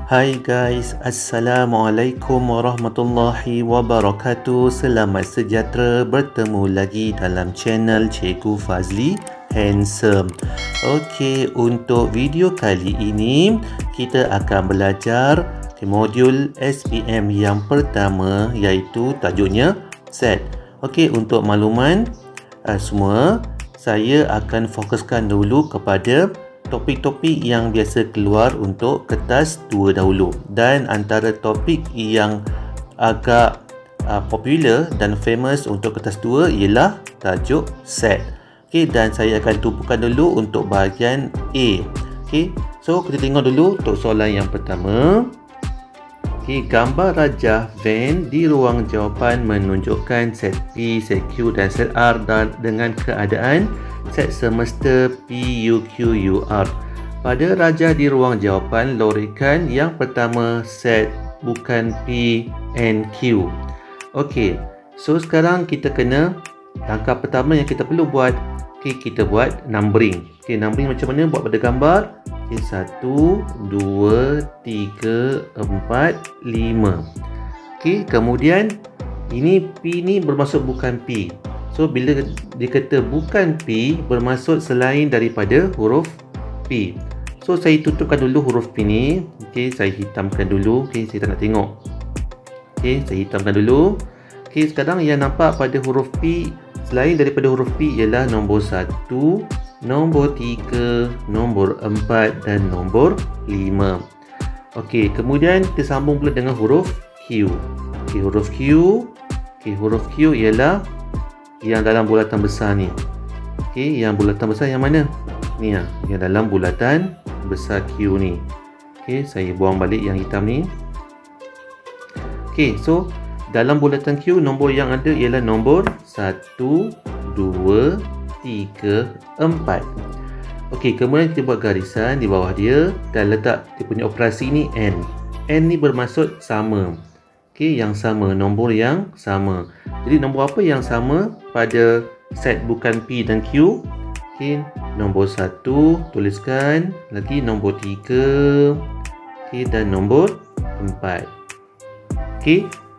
Hai guys, Assalamualaikum warahmatullahi wabarakatuh. Selamat sejahtera bertemu lagi dalam channel Cikgu Fazli Handsome. Okey, untuk video kali ini kita akan belajar modul SPM yang pertama, iaitu tajuknya set. Okey, untuk makluman semua, saya akan fokuskan dulu kepada topik-topik yang biasa keluar untuk kertas 2 dahulu, dan antara topik yang agak popular dan famous untuk kertas 2 ialah tajuk set. Okey, dan saya akan tumpukan dulu untuk bahagian A. Okey, so kita tengok dulu untuk soalan yang pertama. Okey, gambar rajah van di ruang jawapan menunjukkan set P, set Q dan set R dengan keadaan set semesta PUQUR. Pada rajah di ruang jawapan, lorikkan yang pertama set bukan P and Q. Okey, so sekarang kita kena, langkah pertama yang kita perlu buat, kita buat numbering. Numbering macam mana buat pada gambar? 1, 2, 3, 4, 5. Kemudian ini P ni bermaksud bukan P. So bila dikata bukan P, bermaksud selain daripada huruf P. So saya tutupkan dulu huruf P ni. Saya hitamkan dulu. Saya tak nak tengok. Saya hitamkan dulu. Sekarang yang nampak pada huruf P selain daripada huruf P ialah nombor 1, nombor 3, nombor 4 dan nombor 5. Kemudian kita sambung pula dengan huruf Q. Huruf Q. Huruf Q ialah yang dalam bulatan besar ni. Yang bulatan besar yang mana? Ni lah, yang dalam bulatan besar Q ni. Saya buang balik yang hitam ni. So dalam bulatan Q, nombor yang ada ialah nombor 1, 2, 3, 4. Kemudian kita buat garisan di bawah dia dan letak dia punya operasi ni N. N ni bermaksud sama. Yang sama, nombor yang sama. Jadi nombor apa yang sama pada set bukan P dan Q? Nombor 1 tuliskan, lagi nombor 3, dan nombor 4.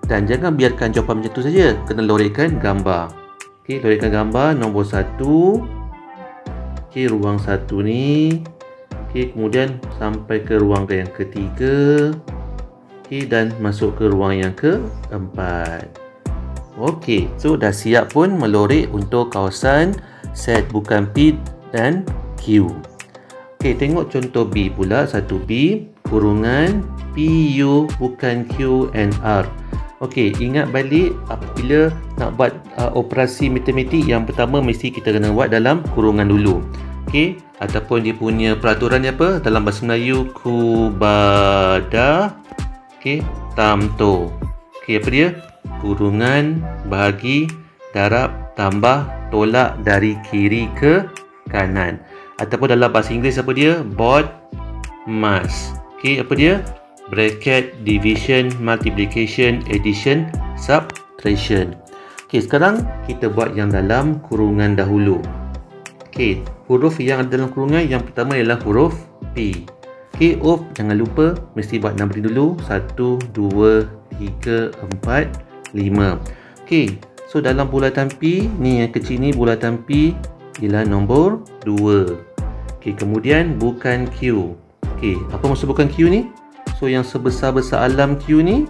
Dan jangan biarkan jawapan macam tu saja, kena lorikkan gambar. Lorikkan gambar nombor 1. Ruang 1 ni. Kemudian sampai ke ruang yang ketiga. Dan masuk ke ruang yang keempat. So dah siap pun melorik untuk kawasan set bukan P dan Q. Tengok contoh B pula. 1B, kurungan PU bukan Q and R. Ingat balik apabila nak buat operasi matematik, yang pertama mesti kita kena buat dalam kurungan dulu. Ataupun dia punya peraturan apa? Dalam bahasa Melayu, kubada tamto. Apa dia? Kurungan, bahagi, darab, tambah, tolak dari kiri ke kanan. Ataupun dalam bahasa Inggeris apa dia? Board, mass. Apa dia? Bracket, division, multiplication, addition, subtraction. Sekarang kita buat yang dalam kurungan dahulu. Huruf yang ada dalam kurungan yang pertama ialah huruf P. Jangan lupa mesti buat numbering dulu. 1, 2, 3, 4, 5. So dalam bulatan P ni, yang kecil ni bulatan P ialah nombor 2. Kemudian bukan Q. Apa maksud bukan Q ni? So yang sebesar-besar alam Q ni,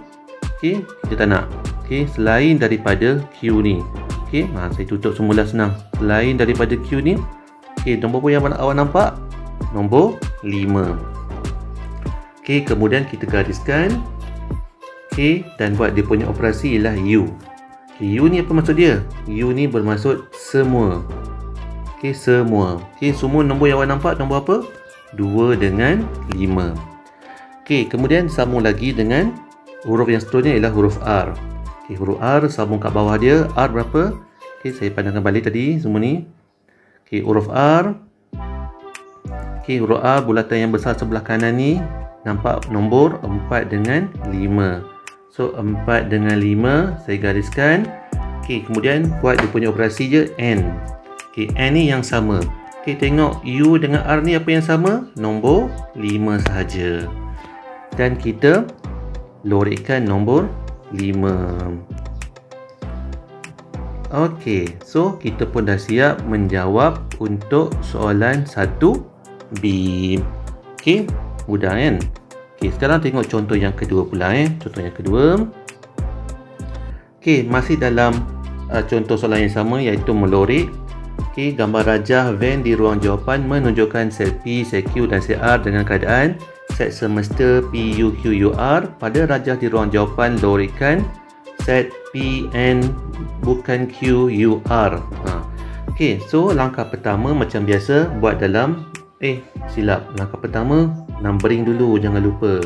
kita tak nak. Selain daripada Q ni. Saya tutup semula, senang. Selain daripada Q ni. Nombor apa yang awak nampak? Nombor 5. Kemudian kita gariskan. Dan buat dia punya operasi ialah U. U ni apa maksud dia? U ni bermaksud semua. Semua. Semua nombor yang awak nampak nombor apa? 2 dengan 5. Kemudian sambung lagi dengan huruf yang seterusnya ialah huruf R. Huruf R sambung kat bawah dia. R berapa? Saya pandangkan balik tadi semua ni. Huruf R. Huruf R bulatan yang besar sebelah kanan ni nampak nombor 4 dengan 5. So 4 dengan 5 saya gariskan. Kemudian buat dia punya operasi je N. N ni yang sama. Tengok U dengan R ni apa yang sama? Nombor 5 sahaja. dan kita lorikkan nombor 5. Okey, so kita pun dah siap menjawab untuk soalan 1B. Okey, mudah kan? Okey, sekarang tengok contoh yang kedua pula Contoh yang kedua. Okey, masih dalam contoh soalan yang sama, iaitu melorik. Okey, gambar rajah van di ruang jawapan menunjukkan set P, set Q dan set R dengan keadaan set semesta P, U, Q, U, R. Pada rajah di ruang jawapan, lorikkan set P, N bukan Q, U, R. Okey, so langkah pertama macam biasa buat dalam silap. Langkah pertama numbering dulu, jangan lupa.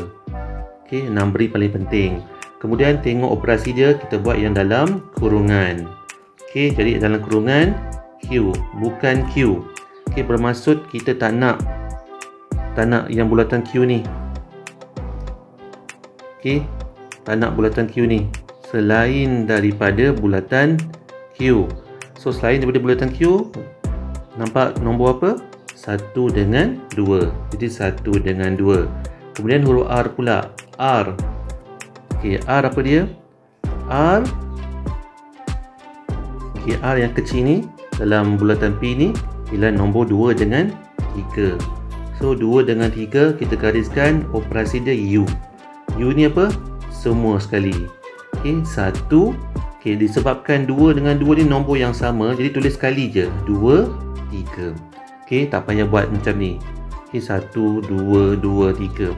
Okey, numbering paling penting. Kemudian tengok operasi dia, kita buat yang dalam kurungan. Okey, jadi dalam kurungan Q bukan Q. Okey, bermaksud kita tak nak yang bulatan Q ni. Okey, tak nak bulatan Q ni selain daripada bulatan Q. So selain daripada bulatan Q, nampak nombor apa? 1 dengan 2. Jadi 1 dengan 2. Kemudian huruf R pula. R. Okey, R apa dia? R. Okey, R yang kecil ni dalam bulatan P ni ialah nombor 2 dengan 3. So 2 dengan 3 kita gariskan operasi dia U. U ni apa? Semua sekali. Okey, 1. Okey, disebabkan 2 dengan 2 ni nombor yang sama, jadi tulis sekali je. 2, 3. Okey, tak payah buat macam ni. Okey, 1, 2, 2, 3.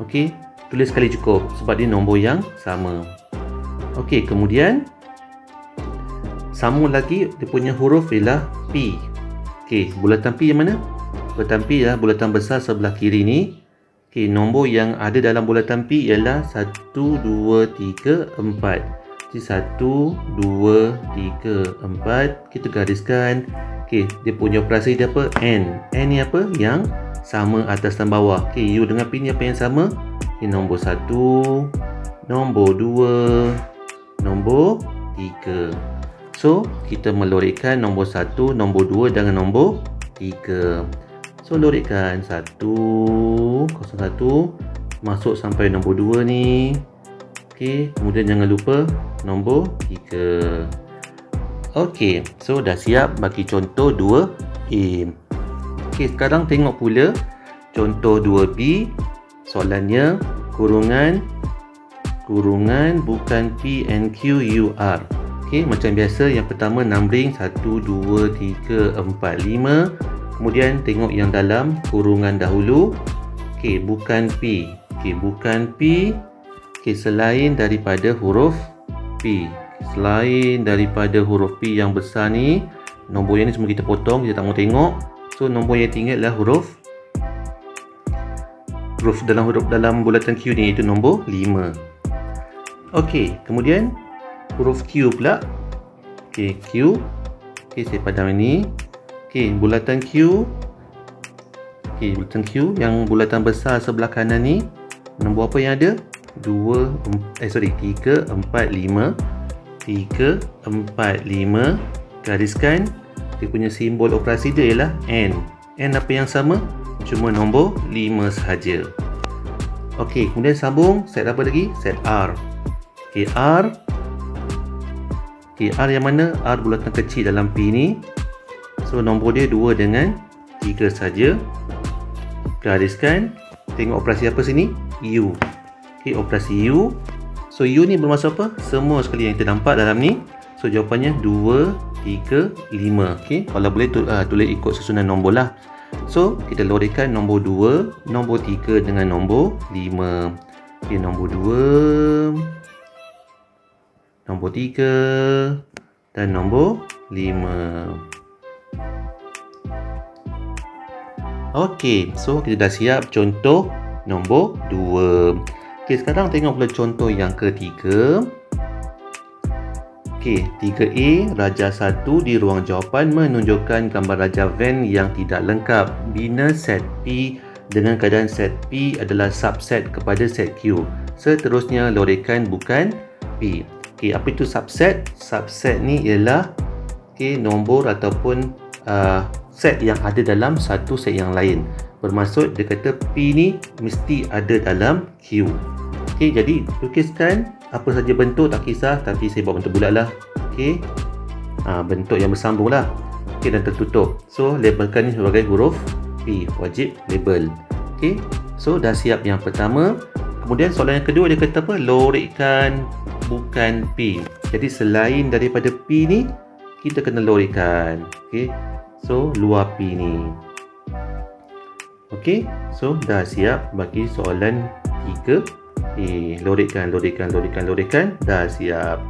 Okey, tulis sekali cukup sebab dia nombor yang sama. Okey, kemudian sambung lagi, dia punya huruf ialah P. Okey, bulatan P yang mana? Bulatan P ialah bulatan besar sebelah kiri ni. Okey, nombor yang ada dalam bulatan P ialah 1, 2, 3, 4. Jadi 1, 2, 3, 4. Kita gariskan. Okey, dia punya operasi dia apa? N. N ni apa? Yang sama atas dan bawah. Okey, U dengan P ni apa yang sama? Okay, nombor 1, nombor 2, nombor 3. So, kita melorikkan nombor 1, nombor 2 dengan nombor 3. So, lorikkan 1, 01, masuk sampai nombor 2 ni. Okey, kemudian jangan lupa nombor 3. Okey, so dah siap bagi contoh 2A. Okey, sekarang tengok pula contoh 2B. Soalannya kurungan bukan P, N, Q, U, R. Okey, macam biasa yang pertama numbering 1, 2, 3, 4, 5. Kemudian tengok yang dalam kurungan dahulu. Okey, bukan P. Okey, bukan P. Okey, selain daripada huruf P. Selain daripada huruf P yang besar ni, nombor yang ni semua kita potong, kita tak mau tengok. So nombor yang tinggal adalah huruf dalam bulatan Q ni, iaitu nombor 5. Okey, kemudian huruf Q pula. Okey, Q. Okey, saya padam ini. Okey, bulatan Q. Okey, bulatan Q yang bulatan besar sebelah kanan ni, nombor apa yang ada? 3, 4, 5. 3, 4, 5. Gariskan. Dia punya simbol operasi dia ialah N. N apa yang sama? Cuma nombor 5 sahaja. Okey, kemudian sambung set apa lagi? Set R. Okey, R. Okey, R yang mana? R bulatan kecil dalam P ni. So nombor dia 2 dengan 3 saja. Gariskan. Tengok operasi apa sini? U. Okey, operasi U. So U ni bermaksud apa? Semua sekali yang kita nampak dalam ni. So jawapannya 2, 3, 5. Okey, kalau boleh tulis ikut susunan nombor lah. So kita lorikkan nombor 2, nombor 3 dengan nombor 5. Okey, nombor 2, nombor 3 dan nombor 5. Okey, so kita dah siap contoh nombor 2. Okey, sekarang tengok pula contoh yang ketiga. Okey, 3A, rajah 1 di ruang jawapan menunjukkan gambar rajah van yang tidak lengkap. Bina set P dengan keadaan set P adalah subset kepada set Q. Seterusnya lorikkan bukan P. Okey, apa itu subset? Subset ni ialah nombor ataupun set yang ada dalam satu set yang lain. Bermaksud dia kata P ni mesti ada dalam Q. Okey, jadi lukiskan apa saja bentuk, tak kisah, tapi saya buat bentuk bulat lah. Okey, bentuk yang bersambung lah. Okey, dan tertutup. So labelkan ni sebagai huruf P, wajib label. Okey, so dah siap yang pertama. Kemudian soalan yang kedua dia kata apa? Lorikkan bukan P. Jadi selain daripada P ni, kita kena lorikkan. Okey, so luar P ni. Okey, so dah siap bagi soalan 3. Lorikkan, dah siap.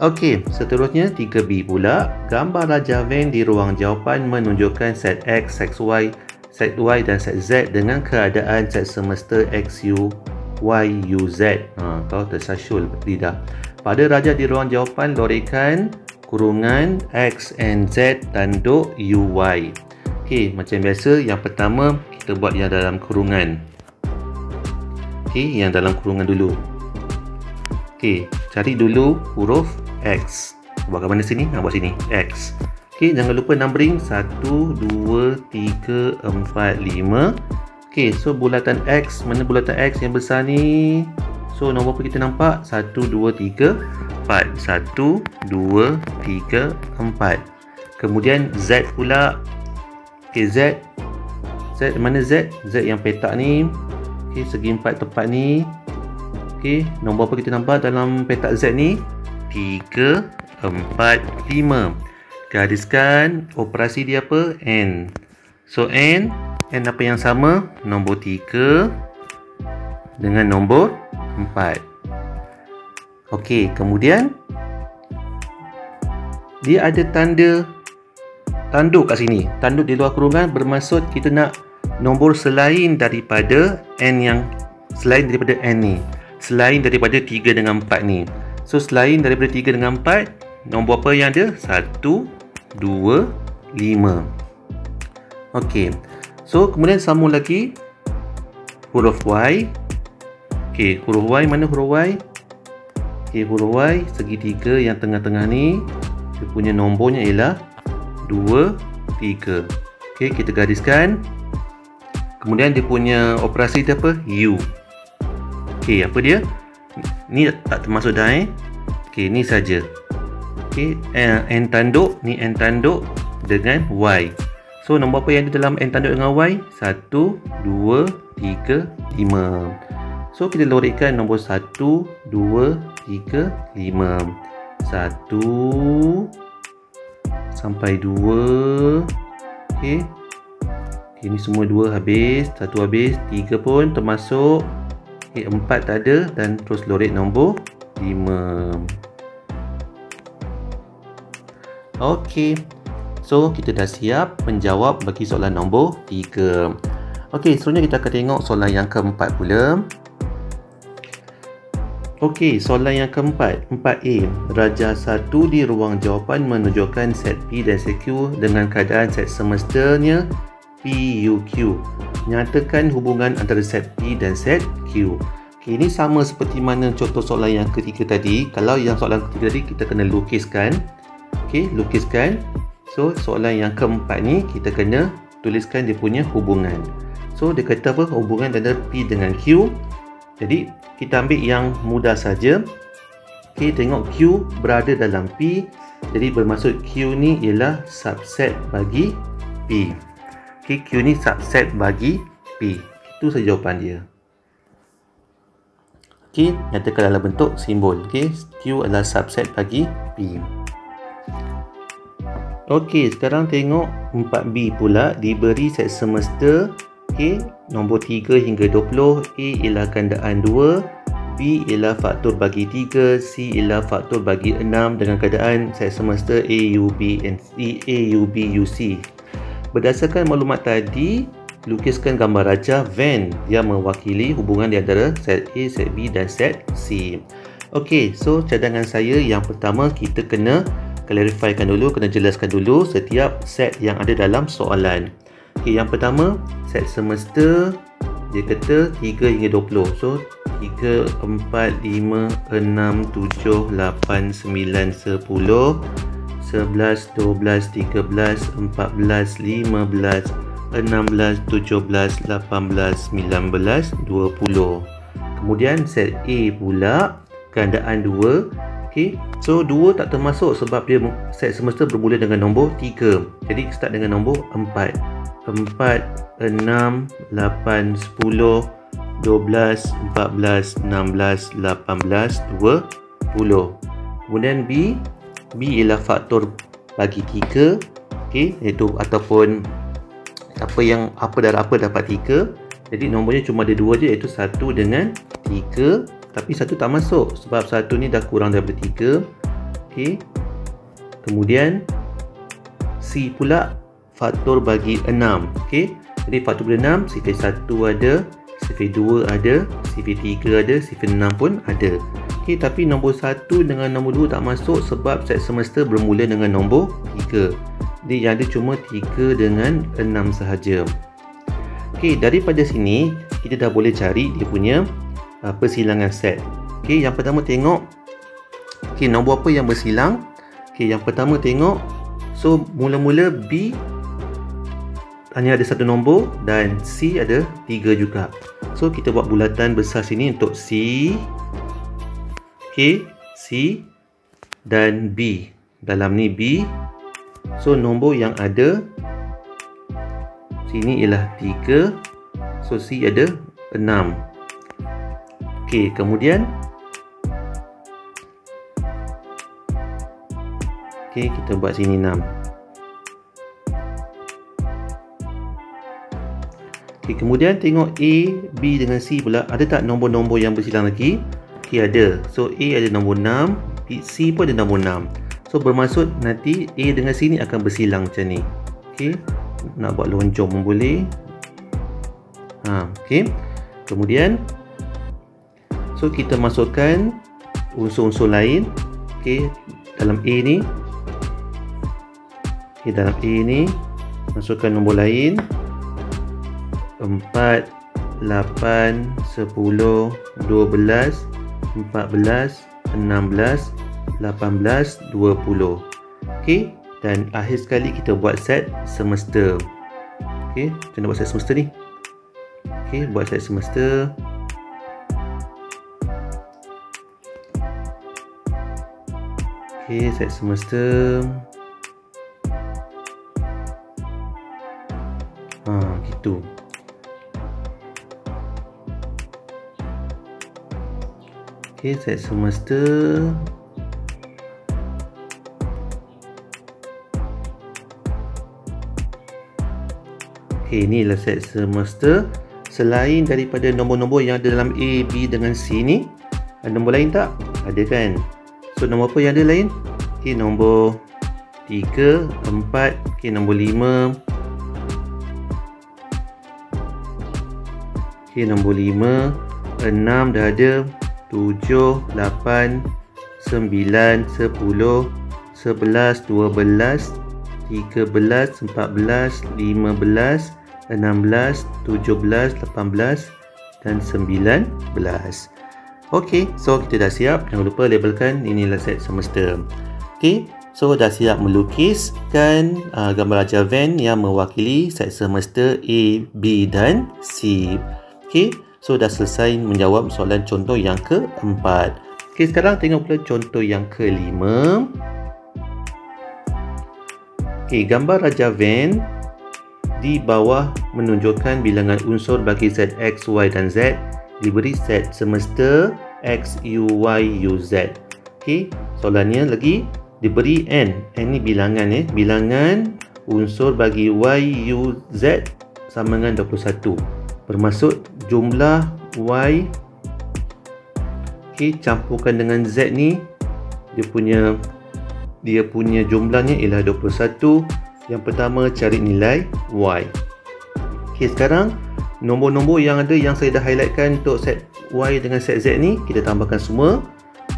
Okey, seterusnya 3B pula. Gambar Raja Van di ruang jawapan menunjukkan set X, set Y, set Y dan set Z dengan keadaan set semesta X, U, Y, U, Z. Kau tersasul lidah. Pada Raja di ruang jawapan, lorikkan kurungan X and Z tanduk U, Y. Okey, macam biasa, yang pertama kita buat yang dalam kurungan. Okey, yang dalam kurungan dulu. Okey, cari dulu huruf X. Buat kat mana sini? Nak buat sini, X. Okey, jangan lupa numbering 1, 2, 3, 4, 5. Okey, so bulatan X, mana bulatan X yang besar ni? So nombor apa kita nampak? 1, 2, 3, 4. 1, 2, 3, 4. Kemudian Z pula. Okey, Z mana Z? Z yang petak ni. Okey, segi 4 tempat ni. Okey, nombor apa kita nampak dalam petak Z ni? 3, 4, 5. Gariskan operasi dia apa? N. So N apa yang sama? Nombor 3 dengan nombor 4. Okey, kemudian dia ada tanda tanduk kat sini. Tanduk di luar kurungan bermaksud kita nak nombor selain daripada N yang selain daripada N ni. Selain daripada 3 dengan 4 ni. So selain daripada 3 dengan 4, nombor apa yang ada? 1, 2, 5. Okey. So kemudian sambung lagi huruf Y. Okey, huruf Y, mana huruf Y? Okey, huruf Y segitiga yang tengah-tengah ni, dia punya nombornya ialah 2, 3. Okey, kita gariskan. Kemudian dia punya operasi dia apa? U. Okey, apa dia? Ni tak termasuk dah Okey, ni saja. Okey, N tanduk, ni N tanduk dengan Y. So nombor apa yang ada dalam N tanduk dengan Y? 1, 2, 3, 5. So kita lorikkan nombor 1, 2, 3, 5. 1 sampai 2. Okey. Ini semua 2 habis, 1 habis, 3 pun termasuk. Okey, 4 tak ada dan terus lorik nombor 5. Okey. So kita dah siap menjawab bagi soalan nombor 3. Okey, seterusnya kita akan tengok soalan yang keempat pula. Okey, soalan yang keempat, 4A. Raja 1 di ruang jawapan menunjukkan set P dan set Q dengan keadaan set semestanya PUQ. Nyatakan hubungan antara set P dan set Q. Okey, ini sama seperti mana contoh soalan yang ketiga tadi. Kalau yang soalan ketiga tadi kita kena lukiskan. Okey, lukiskan. So, soalan yang keempat ni kita kena tuliskan dia punya hubungan. So, dia kata apa? Hubungan antara P dengan Q. Jadi, kita ambil yang mudah saja. Okey, tengok Q berada dalam P. Jadi, bermaksud Q ni ialah subset bagi P. Okey, Q ni subset bagi P. Itu saja jawapan dia. Okey, nyatakan dalam bentuk simbol. Okey, Q adalah subset bagi P. Okey, sekarang tengok 4B pula. Diberi set semesta. Okey, nombor 3 hingga 20. A ialah gandaan 2. B ialah faktor bagi 3. C ialah faktor bagi 6 dengan keadaan set semesta A, U, B and C, A, U, B, U, C. Berdasarkan maklumat tadi, lukiskan gambar Raja Van yang mewakili hubungan di antara set A, set B dan set C. Okey, so cadangan saya yang pertama kita kena clarifykan dulu, kena jelaskan dulu setiap set yang ada dalam soalan. Okey, yang pertama, set semesta dia kata 3 hingga 20. So 3, 4, 5, 6, 7, 8, 9, 10, 11, 12, 13, 14, 15, 16, 17, 18, 19, 20. Kemudian set A pula gandaan 2. Okey, so 2 tak termasuk sebab dia set semesta bermula dengan nombor 3. Jadi start dengan nombor 4. 4, 6, 8, 10, 12, 14, 16, 18, 20. Kemudian B ialah faktor bagi 3. Okey, iaitu ataupun apa darab apa dapat 3. Jadi nombornya cuma ada 2 je, iaitu 1 dengan 3. Tapi 1 tak masuk sebab 1 ni dah kurang daripada 3. Okey. Kemudian C pula faktor bagi 6. Okey. Jadi faktor bagi 6, sifar 1 ada, sifar 2 ada, sifar 3 ada, sifar 6 pun ada. Okey, tapi nombor 1 dengan nombor 2 tak masuk sebab set semesta bermula dengan nombor 3. Jadi yang ada cuma 3 dengan 6 sahaja. Okey, daripada sini kita dah boleh cari dia punya persilangan set. Okey, yang pertama tengok nombor apa yang bersilang. Okey, yang pertama tengok, so mula-mula B hanya ada satu nombor dan C ada 3 juga. So kita buat bulatan besar sini untuk C. Okey, C dan B. Dalam ni B. So nombor yang ada sini ialah 3. So C ada 6. Okey, kemudian kita buat sini 6. Okey, kemudian tengok A, B dengan C pula, ada tak nombor-nombor yang bersilang lagi? Okey, ada. So A ada nombor 6, C pun ada nombor 6. So bermaksud nanti A dengan C ni akan bersilang macam ni. Okey, nak buat lonjong pun boleh. Okey. Kemudian so kita masukkan unsur-unsur lain. Okey, dalam A ni. Okey, dalam A ni masukkan nombor lain. 4, 8, 10, 12, 14, 16, 18, 20. Okey, dan akhir sekali kita buat set semesta. Okey, macam mana buat set semesta ni? Okey, buat set semesta. Okey, set semesta. Gitu. Okey, set semesta. Okey, inilah set semesta. Selain daripada nombor-nombor yang ada dalam A, B dengan C ni, ada nombor lain tak? Ada kan? So nombor apa yang ada lain? Okey, nombor 3, 4, okey, nombor 5. Okey, nombor 5, 6 dah ada, 7, 8, 9, 10, 11, 12, 13, 14, 15, 16, 17, 18 dan 19. Okey, so kita dah siap. Jangan lupa labelkan inilah set semesta. Okey, so dah siap melukiskan gambar Raja Van yang mewakili set semesta A, B dan C. Okey, so dah selesai menjawab soalan contoh yang keempat. Okey, sekarang tengok pula contoh yang kelima. Okey, gambar Raja Van di bawah menunjukkan bilangan unsur bagi set X, Y dan Z diberi set semesta X, U, Y, U, Z. Okey, soalannya lagi diberi N. N ni bilangan bilangan unsur bagi Y, U, Z sama dengan 21. Bermaksud jumlah Y campurkan dengan Z ni dia punya jumlahnya ialah 21. Yang pertama cari nilai Y. Okey, sekarang nombor-nombor yang ada yang saya dah highlightkan untuk set Y dengan set Z ni kita tambahkan semua.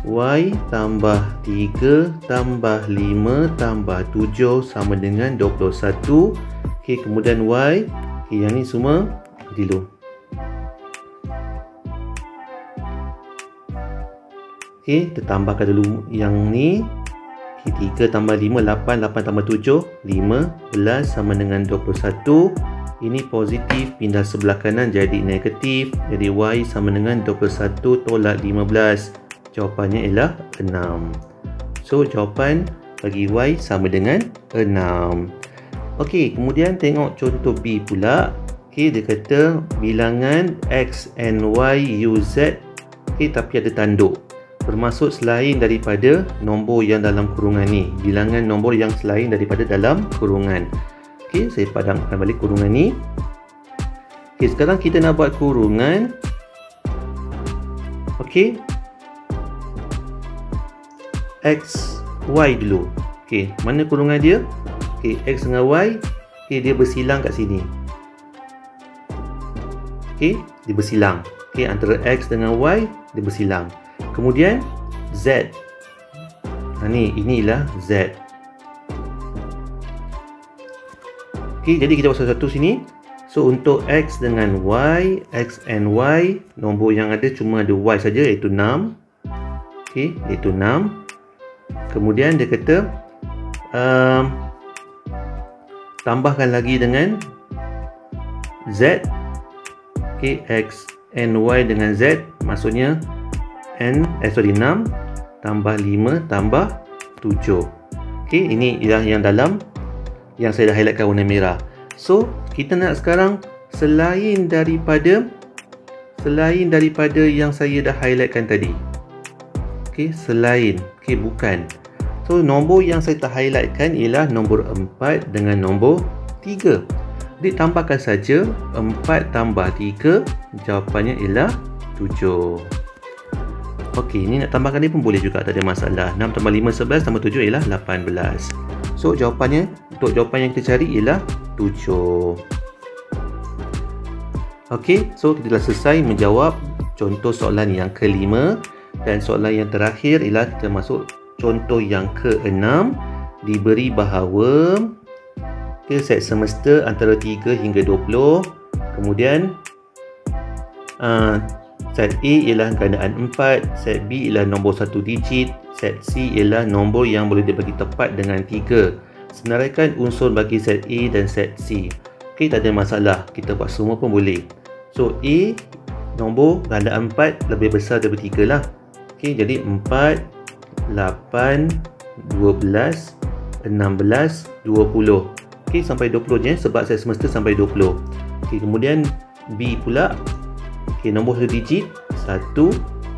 Y tambah 3 tambah 5 tambah 7 sama dengan 21. Okey, kemudian Y. Okey, yang ni semua dulu. Okey, kita tambahkan dulu yang ni. Okay, 3 tambah 5, 8, 8 tambah 7, 15 sama dengan 21. ini positif, pindah sebelah kanan jadi negatif. Jadi Y sama dengan 21 tolak 15. Jawapannya ialah 6. So, jawapan bagi Y sama dengan 6. Okey, kemudian tengok contoh B pula. Okey, dia kata bilangan X and Y, U, Z. Okey, tapi ada tanduk. Bermaksud selain daripada nombor yang dalam kurungan ni. Bilangan nombor yang selain daripada dalam kurungan. Okey, saya padamkan balik kurungan ni. Okey, sekarang kita nak buat kurungan. Okey, X, Y dulu. Okey, mana kurungan dia? Okey, X dengan Y. Okey, dia bersilang kat sini. Okey, dia bersilang. Okey, antara X dengan Y, dia bersilang. Kemudian Z. Inilah Z. Okey, jadi kita buat satu-satu sini. So, untuk X dengan Y, X and Y, nombor yang ada cuma ada Y saja, iaitu 6. Okey, iaitu 6. Kemudian dia kata tambahkan lagi dengan Z. Okey, X and Y dengan Z, maksudnya 6 tambah 5 tambah 7. Okey, ini ialah yang dalam yang saya dah highlightkan warna merah. So, kita nak sekarang selain daripada yang saya dah highlightkan tadi. Okey, selain. Okey, bukan. So, nombor yang saya tak highlightkan ialah nombor 4 dengan nombor 3. Jadi, tambahkan saja 4 tambah 3, jawapannya ialah 7. Okey, ini nak tambahkan ni pun boleh juga, tak ada masalah. 6 tambah 5, 11 tambah 7 ialah 18. So, jawapannya, untuk jawapan yang kita cari ialah 7. Okey, so kita dah selesai menjawab contoh soalan yang kelima. Dan soalan yang terakhir ialah kita masuk contoh yang ke-6. Diberi bahawa set semesta antara 3 hingga 20. Kemudian set A ialah gandaan 4, set B ialah nombor 1 digit, set C ialah nombor yang boleh dibagi tepat dengan 3. Senaraikan unsur bagi set A dan set C. Okey, tak ada masalah, kita buat semua pun boleh. So, A, nombor gandaan 4 lebih besar daripada 3 lah. Okey, jadi 4, 8, 12, 16, 20. Okey, sampai 20 je sebab set semesta sampai 20. Okey, kemudian B pula. Okey, nombor 1 digit 1.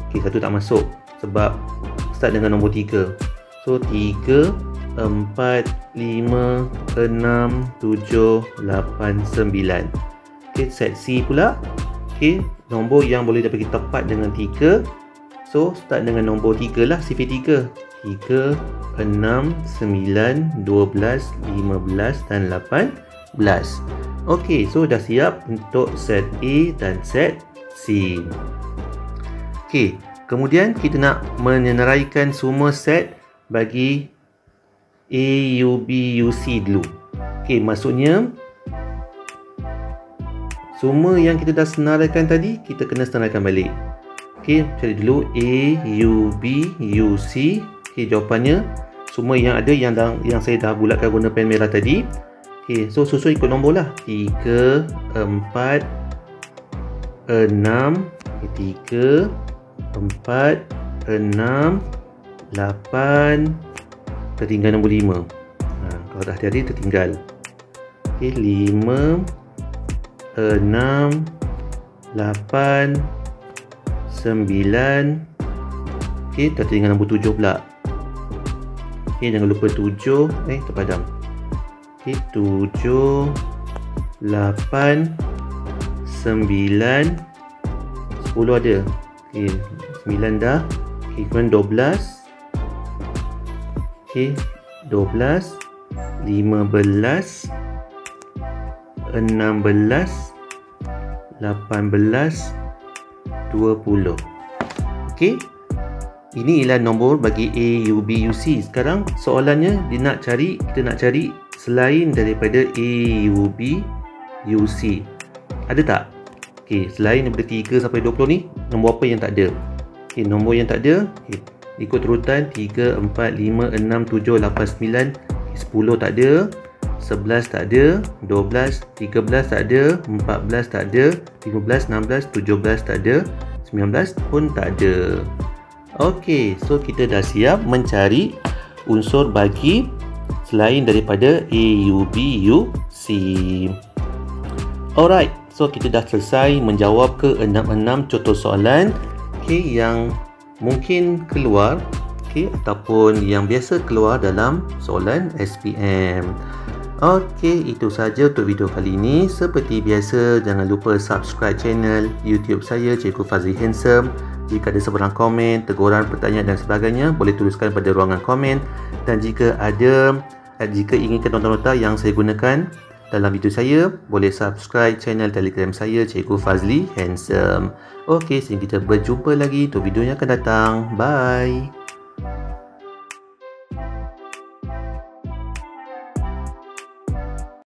Okey, 1 tak masuk sebab start dengan nombor 3. So, 3, 4, 5, 6, 7, 8, 9. Okey, set C pula. Okey, nombor yang boleh dibagi tepat dengan 3. So, start dengan nombor 3 lah, sifar 3. 3, 6, 9, 12, 15 dan 18. Okey, so dah siap untuk set A dan set C. Okey, kemudian kita nak menyenaraikan semua set bagi A, U, B, U, C dulu. Okey, maksudnya semua yang kita dah senaraikan tadi, kita kena senaraikan balik. Okey, cari dulu A, U, B, U, C. Okey, jawapannya semua yang ada yang saya dah bulatkan guna pen merah tadi. Okey, so susun ikut nombor lah. 3, 4, 6, 3, 4, 6, 8. Tertinggal nombor 5. Kalau dah hati-hati tertinggal. Okey, 5, 6, 8, 9. Okey, tertinggal nombor 7 pula. Okey, jangan lupa 7. Terpadam. Okey, 7, 8, 9, 10 ada. Okey, 9 dah. Okey, kemudian 12. Okey, 12, 15, 16, 18, 20. Okey, ini ialah nombor bagi A, U, B, U, C. Sekarang soalannya kita nak cari selain daripada A, U, B, U, C. Ada tak? Okey, selain daripada 3 sampai 20 ni, nombor apa yang tak ada? Okey, nombor yang tak ada, ikut urutan 3, 4, 5, 6, 7, 8, 9, 10 tak ada. 11 tak ada, 12, 13 tak ada, 14 tak ada, 15, 16, 17 tak ada, 19 pun tak ada. Okey, so kita dah siap mencari unsur bagi selain daripada A, U, B, U, C. Alright, so kita dah selesai menjawab ke 6 contoh soalan yang mungkin keluar ataupun yang biasa keluar dalam soalan SPM. Okey, itu saja untuk video kali ini. Seperti biasa, jangan lupa subscribe channel YouTube saya, Cikgu Fazli Handsome. Jika ada sebarang komen, teguran, pertanyaan dan sebagainya, boleh tuliskan pada ruangan komen. Dan jika inginkan nota-nota yang saya gunakan dalam video saya, boleh subscribe channel Telegram saya, Cikgu Fazli Handsome. Okey, sehingga kita berjumpa lagi untuk video yang akan datang. Bye.